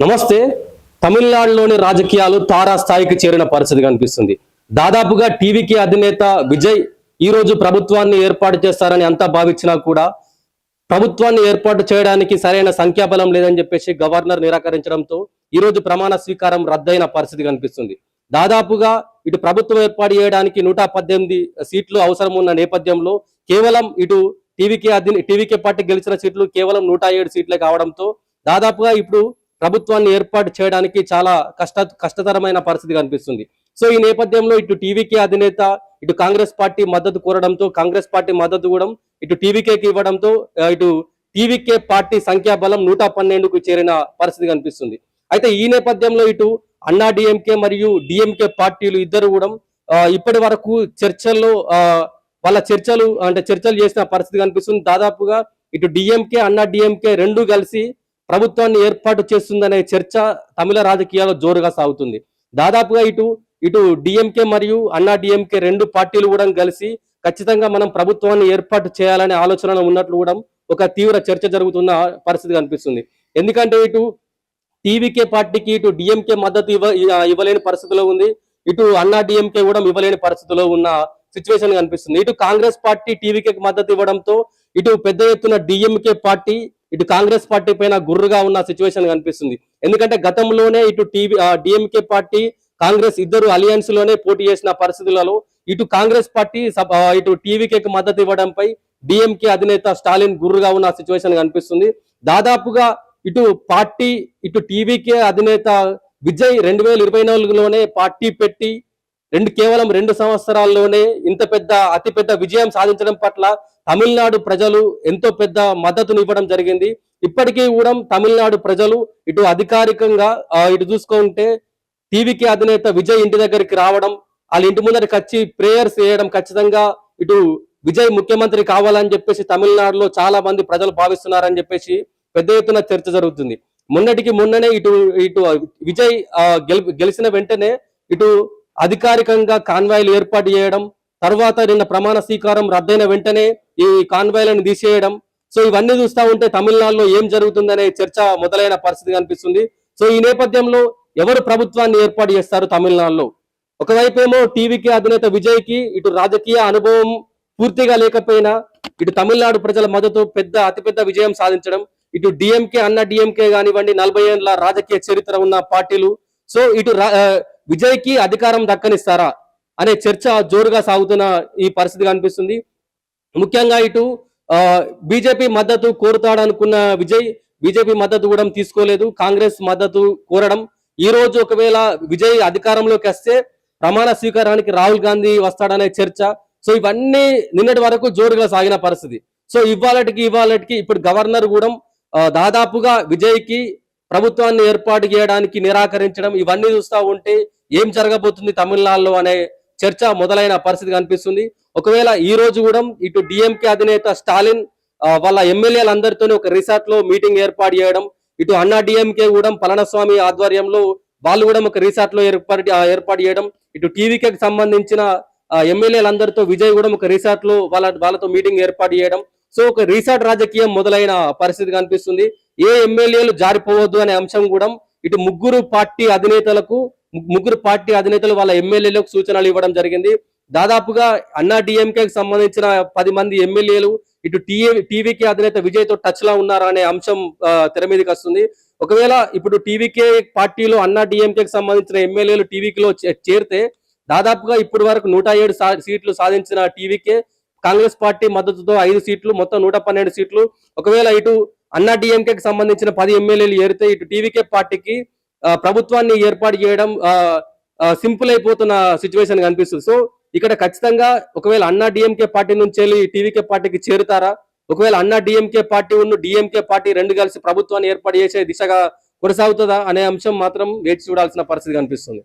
నమస్తే. తమిళనాడులోని రాజకీయాలు తారాస్థాయికి చేరిన పరిస్థితి కనిపిస్తుంది. దాదాపుగా టీవీకి అధినేత విజయ్ ఈ రోజు ప్రభుత్వాన్ని ఏర్పాటు చేస్తారని అంతా భావించినా కూడా ప్రభుత్వాన్ని ఏర్పాటు చేయడానికి సరైన సంఖ్యాబలం లేదని చెప్పేసి గవర్నర్ నిరాకరించడంతో ఈ రోజు ప్రమాణ స్వీకారం రద్దయిన పరిస్థితి కనిపిస్తుంది. దాదాపుగా ఇటు ప్రభుత్వం ఏర్పాటు చేయడానికి 118 సీట్లు అవసరం ఉన్న నేపథ్యంలో కేవలం ఇటు టీవీకే పార్టీ గెలిచిన సీట్లు కేవలం 107 సీట్లే కావడంతో దాదాపుగా ఇప్పుడు ప్రభుత్వాన్ని ఏర్పాటు చేయడానికి చాలా కష్టతరమైన పరిస్థితి కనిపిస్తుంది. సో ఈ నేపథ్యంలో ఇటు టీవీకే అధినేత ఇటు కాంగ్రెస్ పార్టీ మద్దతు కోరడంతో కాంగ్రెస్ పార్టీ మద్దతు కూడా ఇటు టీవీకేకి ఇవ్వడంతో ఇటు టీవీకే పార్టీ సంఖ్యాబలం 112కు చేరిన పరిస్థితి కనిపిస్తుంది. అయితే ఈ నేపథ్యంలో ఇటు అన్నా డిఎంకే మరియు డిఎంకే పార్టీలు ఇద్దరు కూడా ఇప్పటి వరకు చర్చలు చేసిన పరిస్థితి కనిపిస్తుంది. దాదాపుగా ఇటు డిఎంకే అన్నా డిఎంకే రెండు కలిసి ప్రభుత్వాన్ని ఏర్పాటు చేస్తుందనే చర్చ తమిళ రాజకీయాల్లో జోరుగా సాగుతుంది. దాదాపుగా ఇటు డిఎంకే మరియు అన్నా డిఎంకే రెండు పార్టీలు కూడా కలిసి ఖచ్చితంగా మనం ప్రభుత్వాన్ని ఏర్పాటు చేయాలనే ఆలోచనలో ఉన్నట్లు కూడా ఒక తీవ్ర చర్చ జరుగుతున్న పరిస్థితి కనిపిస్తుంది. ఎందుకంటే ఇటు టీవీకే పార్టీకి ఇటు డిఎంకే మద్దతు ఇవ్వలేని పరిస్థితిలో ఉంది, ఇటు అన్నా డిఎంకే కూడా ఇవ్వలేని పరిస్థితిలో ఉన్న సిచ్యువేషన్ కనిపిస్తుంది. ఇటు కాంగ్రెస్ పార్టీ టీవీకేకి మద్దతు ఇవ్వడంతో ఇటు పెద్ద ఎత్తున డిఎంకే పార్టీ ఇటు కాంగ్రెస్ పార్టీ పైన గుర్రుగా ఉన్న సిచ్యువేషన్ కనిపిస్తుంది. ఎందుకంటే గతంలోనే ఇటు డిఎంకే పార్టీ కాంగ్రెస్ ఇద్దరు అలియన్స్ లోనే పోటీ చేసిన పరిస్థితులలో ఇటు కాంగ్రెస్ పార్టీ ఇటు టీవీకేకి మద్దతు ఇవ్వడంపై డిఎంకే అధినేత స్టాలిన్ గుర్రుగా ఉన్న సిచ్యువేషన్ కనిపిస్తుంది. దాదాపుగా ఇటు టీవీకే అధినేత విజయ్ 2024లోనే పార్టీ పెట్టి కేవలం 2 సంవత్సరాల్లోనే అతిపెద్ద విజయం సాధించడం పట్ల తమిళనాడు ప్రజలు ఎంతో పెద్ద మద్దతునివ్వడం జరిగింది. ఇప్పటికీ కూడా తమిళనాడు ప్రజలు ఇటు అధికారికంగా ఇటు చూసుకుంటే టీవీకే అధినేత విజయ్ ఇంటి దగ్గరికి రావడం, వాళ్ళ ఇంటి ముందరికి వచ్చి ప్రేయర్స్ చేయడం, ఖచ్చితంగా ఇటు విజయ్ ముఖ్యమంత్రి కావాలని చెప్పేసి తమిళనాడులో చాలా మంది ప్రజలు భావిస్తున్నారని చెప్పేసి పెద్ద ఎత్తున చర్చ జరుగుతుంది. మొన్ననే ఇటు విజయ్ గెలిచిన వెంటనే ఇటు అధికారికంగా కాన్వాయ్లు ఏర్పాటు చేయడం, తర్వాత నిన్న ప్రమాణ స్వీకారం రద్దయిన వెంటనే ఈ కాన్వాయ్లను తీసేయడం. సో ఇవన్నీ చూస్తా ఉంటే తమిళనాడులో ఏం జరుగుతుందనే చర్చ మొదలైన పరిస్థితి కనిపిస్తుంది. సో ఈ నేపథ్యంలో ఎవరు ప్రభుత్వాన్ని ఏర్పాటు చేస్తారు తమిళనాడులో? ఒకవైపేమో టీవీకే అధినేత విజయ్ కి ఇటు రాజకీయ అనుభవం పూర్తిగా లేకపోయినా ఇటు తమిళనాడు ప్రజల మద్దతు అతిపెద్ద విజయం సాధించడం, ఇటు డిఎంకే అన్న డిఎంకే కానివ్వండి 40 ఏళ్ల రాజకీయ చరిత్ర ఉన్న పార్టీలు. సో ఇటు విజయ్ కి అధికారం దక్కనిస్తారా అనే చర్చ జోరుగా సాగుతున్న ఈ పరిస్థితి కనిపిస్తుంది. ముఖ్యంగా ఇటు బీజేపీ మద్దతు కోరుతాడనుకున్న విజయ్ బీజేపీ మద్దతు కూడా తీసుకోలేదు, కాంగ్రెస్ మద్దతు కోరడం. ఈ రోజు ఒకవేళ విజయ్ అధికారంలోకి వస్తే ప్రమాణ స్వీకారానికి రాహుల్ గాంధీ వస్తాడనే చర్చ. సో ఇవన్నీ నిన్నటి వరకు జోరుగా సాగిన పరిస్థితి. సో ఇవాళకి ఇప్పుడు గవర్నర్ కూడా దాదాపుగా విజయ్ కి ప్రభుత్వాన్ని ఏర్పాటు చేయడానికి నిరాకరించడం, ఇవన్నీ చూస్తా ఉంటే ఏం జరగబోతుంది తమిళనాడులో అనే చర్చ మొదలైన పరిస్థితి కనిపిస్తుంది. ఒకవేళ ఈ రోజు కూడా ఇటు డిఎంకే అధినేత స్టాలిన్ వాళ్ళ ఎమ్మెల్యేలందరితోనే ఒక రిసార్ట్ లో మీటింగ్ ఏర్పాటు చేయడం, ఇటు అన్నా డిఎంకే కూడా పళనిస్వామి ఆధ్వర్యంలో వాళ్ళు కూడా ఒక రిసార్ట్ లో ఏర్పాటు చేయడం, ఇటు టీవీకేకి సంబంధించిన ఎమ్మెల్యేలందరితో విజయ్ కూడా ఒక రిసార్ట్ లో వాళ్ళతో మీటింగ్ ఏర్పాటు చేయడం. సో ఒక రిసార్ట్ రాజకీయం మొదలైన పరిస్థితి కనిపిస్తుంది. ఏ ఎమ్మెల్యేలు జారిపోవద్దు అనే అంశం కూడా ఇటు ముగ్గురు పార్టీ అధినేతలు వాళ్ళ ఎమ్మెల్యేలకు సూచనలు ఇవ్వడం జరిగింది. దాదాపుగా అన్నా డిఎంకేకి సంబంధించిన 10 మంది ఎమ్మెల్యేలు ఇటు టీవీకే అధినేత విజయ్ తో టచ్ లో ఉన్నారా అనే అంశం తెర మీదకి వస్తుంది. ఒకవేళ ఇప్పుడు టీవీకే పార్టీలో అన్నా డిఎంకేకి సంబంధించిన ఎమ్మెల్యేలు టీవీకేలో చేరితే దాదాపుగా ఇప్పటి వరకు 107 సీట్లు సాధించిన టీవీకే కాంగ్రెస్ పార్టీ మద్దతుతో 5 సీట్లు, మొత్తం 112 సీట్లు. ఒకవేళ ఇటు అన్నా డిఎంకేకి సంబంధించిన 10 ఎమ్మెల్యేలు ఏరితే ఇటు టీవీకే పార్టీకి ప్రభుత్వాన్ని ఏర్పాటు చేయడం సింపుల్ అయిపోతున్న సిచ్యువేషన్ కనిపిస్తుంది. సో ఇక్కడ ఖచ్చితంగా ఒకవేళ అన్నా డిఎంకే పార్టీ నుంచి వెళ్ళి టీవీకే పార్టీకి చేరుతారా? ఒకవేళ అన్నా డిఎంకే పార్టీ డిఎంకే పార్టీ రెండు కలిసి ప్రభుత్వాన్ని ఏర్పాటు చేసే దిశగా కొనసాగుతుందా అనే అంశం మాత్రం వేచి చూడాల్సిన పరిస్థితి కనిపిస్తుంది.